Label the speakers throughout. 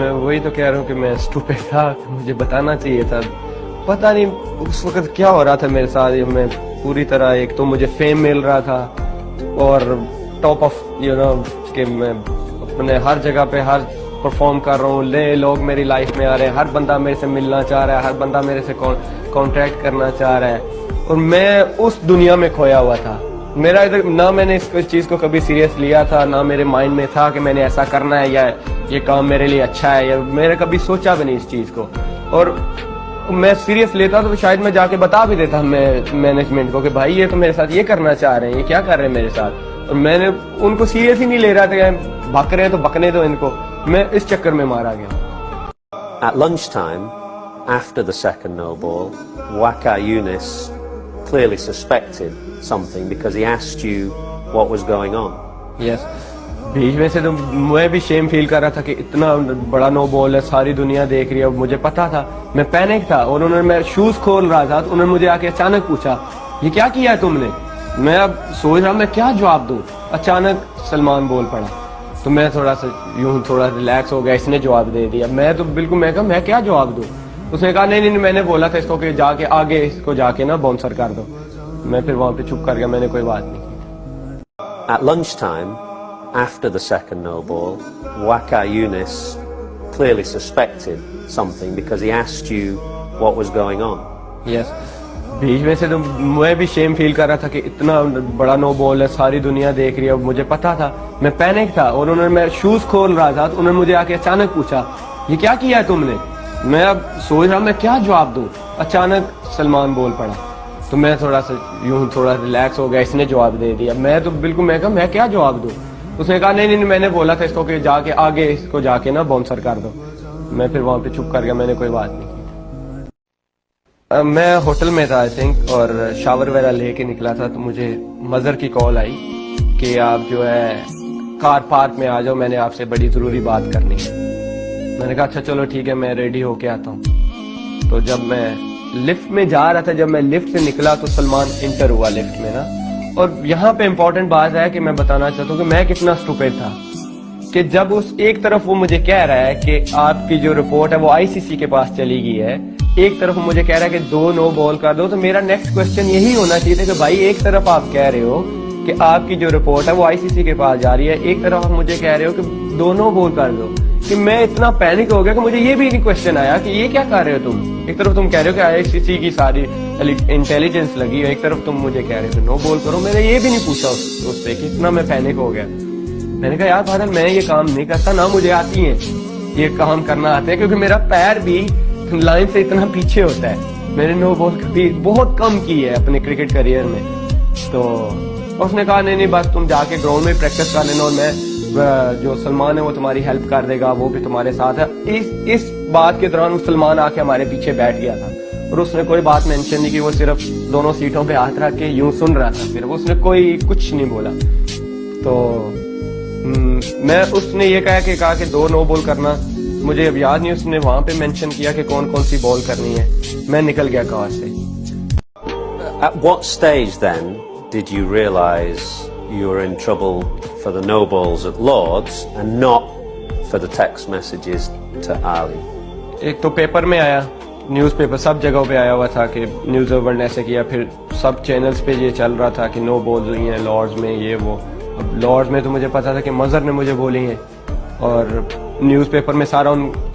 Speaker 1: میں وہی تو کہہ رہا ہوں کہ میں اسٹوپڈ تھا، مجھے بتانا چاہیے تھا. پتہ نہیں اس وقت کیا ہو رہا تھا میرے ساتھ. میں پوری طرح ایک تو مجھے فیم مل رہا تھا اور ٹاپ آف کہ میں اپنے ہر جگہ پہ ہر پرفارم کر رہا ہوں. لوگ میری لائف میں آ رہے ہیں، ہر بندہ میرے سے ملنا چاہ رہا ہے، ہر بندہ میرے سے کانٹیکٹ کرنا چاہ رہا ہے، اور میں اس دنیا میں کھویا ہوا تھا. میرا ادھر نہ میں نے اس چیز کو کبھی سیریس لیا تھا، نہ میرے مائنڈ میں تھا کہ میں نے ایسا کرنا ہے یا یہ کام میرے لیے اچھا ہے، یا میں نے کبھی سوچا بھی نہیں اس چیز کو. اور میں سیریس لیتا تو شاید میں جا کے بتا بھی دیتا میں مینجمنٹ کو کہ بھائی یہ تو میرے ساتھ یہ کرنا چاہ رہے ہیں، یہ کیا کر رہے ہیں میرے ساتھ. اور میں نے ان کو سیریس ہی نہیں لے رہا تھا کہ بھاگ رہے ہیں تو بکنے دو ان کو. میں اس چکر میں مارا گیا.
Speaker 2: At lunchtime, after the second no ball, Waqar Younis clearly suspected something because he asked you what was going on.
Speaker 1: Yes. بیچ میں سے تو میں بھی شیم فیل کر رہا تھا کہ اتنا بڑا نو بال ہے، ساری دنیا دیکھ رہی ہے. مجھے پتا تھا، میں پینک تھا، اور انہوں نے میں شوز کھول رہا تھا تو انہوں نے مجھے آ کے اچانک پوچھا یہ کیا کیا ہے تم نے. میں اب سوچ رہا میں کیا جواب دوں. اچانک سلمان بول پڑا تو میں تھوڑا سا تھوڑا ریلیکس ہو گیا. اس نے جواب دے دیا. میں تو بالکل میں کہا میں کیا جواب دوں. اس نے کہا نہیں میں نے بولا تھا اس کو کہ جا کے آگے اس کو جا کے نا باؤنسر کر دو. میں پھر وہاں پہ چپ کر گیا، میں نے کوئی بات نہیں کی.
Speaker 2: At lunchtime, after the second no ball, Waqar Younis clearly suspected something because he asked you what was going on.
Speaker 1: Yes. بیچ میں سے تو میں بھی شیم فیل کر رہا تھا کہ اتنا بڑا نو بال ہے، ساری دنیا دیکھ رہی ہے. مجھے پتا تھا، میں پینک تھا، اور انہوں نے میں شوز کھول رہا تھا تو انہوں نے مجھے آ کے اچانک پوچھا یہ کیا کیا ہے تم نے. میں اب سوچ رہا میں کیا جواب دوں. اچانک سلمان بول پڑا تو میں تھوڑا سا تھوڑا ریلیکس ہو گیا. اس نے جواب دے دیا. میں تو بالکل میں کہا میں کیا جواب دوں. اس نے کہا نہیں میں نے بولا تھا اس کو کہ جا کے آگے اس کو جا کے نا باؤنسر کر دو. میں پھر وہاں پہ چپ کر گیا، میں نے کوئی بات نہیں کی. میں ہوٹل میں تھا آئی تھنک، اور شاور وغیرہ لے کے نکلا تھا تو مجھے مظہر کی کال آئی کہ آپ جو ہے کار پارک میں آ جاؤ، میں نے آپ سے بڑی ضروری بات کرنی ہے. میں نے کہا اچھا چلو ٹھیک ہے، میں ریڈی ہو کے آتا ہوں. تو جب میں لفٹ میں جا رہا تھا، جب میں لفٹ سے نکلا تو سلمان انٹر ہوا لفٹ میں نا. اور یہاں پہ امپورٹنٹ بات ہے کہ میں بتانا چاہتا ہوں کہ میں کتنا اسٹوپڈ تھا کہ جب اس ایک طرف وہ مجھے کہہ رہا ہے کہ آپ کی جو رپورٹ ہے وہ آئی سی سی کے پاس چلی گئی ہے، ایک طرف وہ مجھے کہہ رہا ہے کہ 2 نو بال کر دو، تو میرا نیکسٹ کوسچن یہی ہونا چاہیے تھا کہ بھائی ایک طرف آپ کہہ رہے ہو کہ آپ کی جو رپورٹ ہے وہ آئی سی سی کے پاس جا رہی ہے، ایک طرف آپ مجھے کہہ رہے ہو کہ 2 نو بال کر دو. کہ میں اتنا پینک ہو گیا کہ مجھے یہ بھی نہیں کوسچن آیا کہ یہ کیا کر رہے ہو تم. ایک طرف تم کہہ رہے ہو کہ آئی سی سی کی ساری انٹیلیجنس لگی ہے، ایک طرف تم مجھے کہہ رہے ہو کہ نو بال کرو. میں نے یہ بھی نہیں پوچھا اس سے کہ اتنا میں پینک ہو گیا. میں نے کہا یار بھارت میں یہ کام نہیں کرتا، نہ مجھے آتی ہیں یہ کام کرنا آتے ہیں، کیونکہ میرا پیر بھی لائن سے اتنا پیچھے ہوتا ہے. میں نے نو بال کبھی بہت کم کی ہے اپنے کرکٹ کریئر میں. تو اس نے کہا نہیں بس تم جا کے گراؤنڈ میں پریکٹس کر لینا، اور میں جو سلمان ہے وہ تمہاری ہیلپ کر دے گا، وہ بھی تمہارے ساتھ ہے. اس بات کے دوران سلمان آ کے ہمارے پیچھے بیٹھ گیا تھا، اور اس نے کوئی بات مینشن نہیں کی. وہ صرف دونوں سیٹوں پہ ہاتھ رکھ کے یوں سن رہا تھا، صرف اس نے کوئی کچھ نہیں بولا. تو میں اس نے یہ کہا کہ 2 نو بال کرنا، مجھے اب یاد نہیں اس نے وہاں پہ مینشن کیا کہ کون کون سی بال کرنی ہے. میں نکل گیا کار سے.
Speaker 2: At what stage then did you realise you were in trouble for the no balls at Lords and not for the text messages to Ali?
Speaker 1: ایک تو پیپر میں آیا، نیوز پیپر سب جگہوں پہ آیا ہوا تھا کہ نیوز ورلڈ نے ایسے کیا. پھر سب چینلز پہ یہ چل رہا تھا کہ نو بولز ہوئی ہیں لارڈز میں، یہ وہ. اب لارڈز میں تو مجھے پتا تھا کہ مظہر نے مجھے بولی ہیں، اور نیوز پیپر میں سارا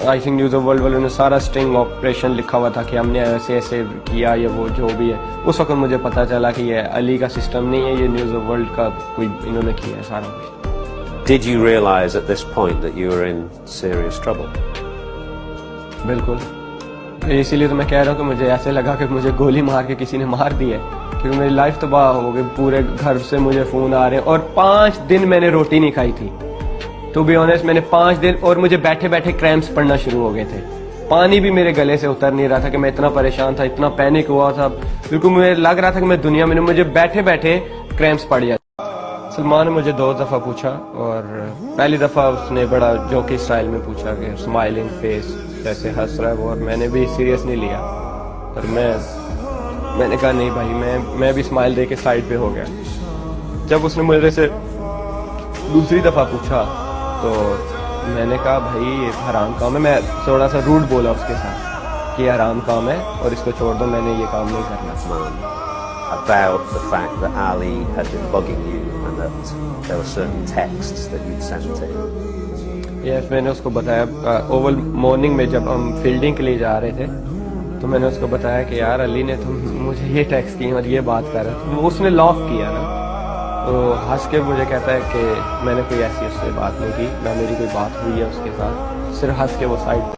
Speaker 1: آئی تھنک نیوز ورلڈ والوں نے سارا اسٹنگ آپریشن لکھا ہوا تھا کہ ہم نے ایسے ایسے کیا یا وہ جو بھی ہے. اس وقت مجھے پتا چلا کہ یہ علی کا سسٹم نہیں ہے، یہ نیوز ورلڈ کا کوئی انہوں نے کیا ہے سارا کچھ.
Speaker 2: Did you realise at this point that you were in serious trouble?
Speaker 1: بالکل. اسی لیے تو میں کہہ رہا ہوں کہ مجھے ایسے لگا کہ مجھے گولی مار کے کسی نے مار دی ہے، کیونکہ میری لائف تباہ ہو گئی. پورے گھر سے مجھے فون آ رہے ہیں، اور 5 دن میں نے روٹی نہیں کھائی تھی. ٹو بی آنیسٹ میں نے 5 دن، اور مجھے بیٹھے بیٹھے کریمپس پڑنا شروع ہو گئے تھے. پانی بھی میرے گلے سے اتر نہیں رہا تھا کہ میں اتنا پریشان تھا، اتنا پینک ہوا تھا. بالکل مجھے لگ رہا تھا کہ میں دنیا میں، مجھے بیٹھے بیٹھے کریمپس پڑ جاتے. سلمان نے مجھے 2 دفعہ پوچھا، اور پہلی دفعہ اس نے بڑا جوکی اسٹائل میں پوچھا کہ اسمائلنگ فیس جیسے ہنس رہا ہے وہ، اور میں نے بھی سیریس نہیں لیا. اور میں نے کہا نہیں بھائی، میں بھی اسمائل دے کے سائڈ پہ ہو گیا. جب اس نے میرے سے دوسری دفعہ پوچھا تو میں نے کہا بھائی یہ حرام کام ہے. میں تھوڑا سا روڈ بولا اس کے ساتھ کہ یہ حرام کام ہے اور اس کو چھوڑ دو, میں نے یہ کام نہیں کرنا.
Speaker 2: About the fact that Ali had been bugging you and that there were certain texts that you'd sent him.
Speaker 1: یس, میں نے اس کو بتایا اوول مارننگ میں جب ہم فیلڈنگ کے لیے جا رہے تھے تو میں نے اس کو بتایا کہ یار علی نے تم مجھے یہ ٹیکسٹ کی اور یہ بات کر رہا تھا. اس نے لاف کیا نا, تو ہنس کے مجھے کہتا ہے کہ میں نے کوئی ایسی اس سے بات نہیں کی, نہ میری کوئی بات ہوئی ہے اس کے ساتھ, صرف ہنس کے وہ سائڈ